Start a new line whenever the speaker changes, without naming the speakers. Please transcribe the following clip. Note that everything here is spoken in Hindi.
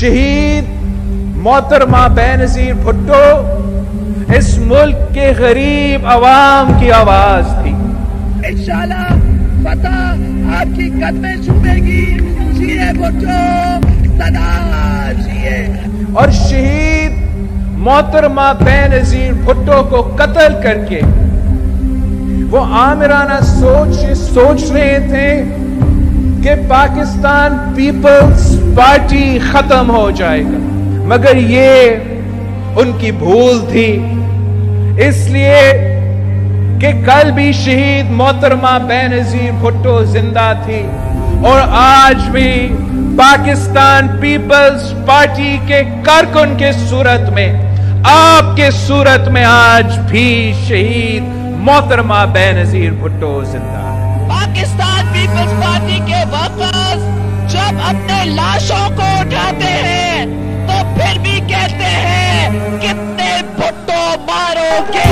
शहीद मोहतरमा बेनजीर भुट्टो इस मुल्क के गरीब अवाम की आवाज थी।
इंशाल्लाह फतह आपकी कदमें छूएगी। जिए भुट्टो, सदा जिए।
और शहीद मोहतरमा बेनजीर भुट्टो को कत्ल करके वो आमिराना सोच रहे थे कि पाकिस्तान पीपल्स पार्टी खत्म हो जाएगा, मगर ये उनकी भूल थी। इसलिए कि कल भी शहीद मोहतरमा बेनजीर भुट्टो जिंदा थी और आज भी पाकिस्तान पीपल्स पार्टी के कारकुन के सूरत में, आपके सूरत में आज भी शहीद मोहतरमा बेनजीर भुट्टो जिंदा है।
पाकिस्तान पीपल्स पार्टी के वर्कर्स जब अपने लाशों को उठाते हैं तो फिर भी कहते हैं कितने भुट्टो मारोगे।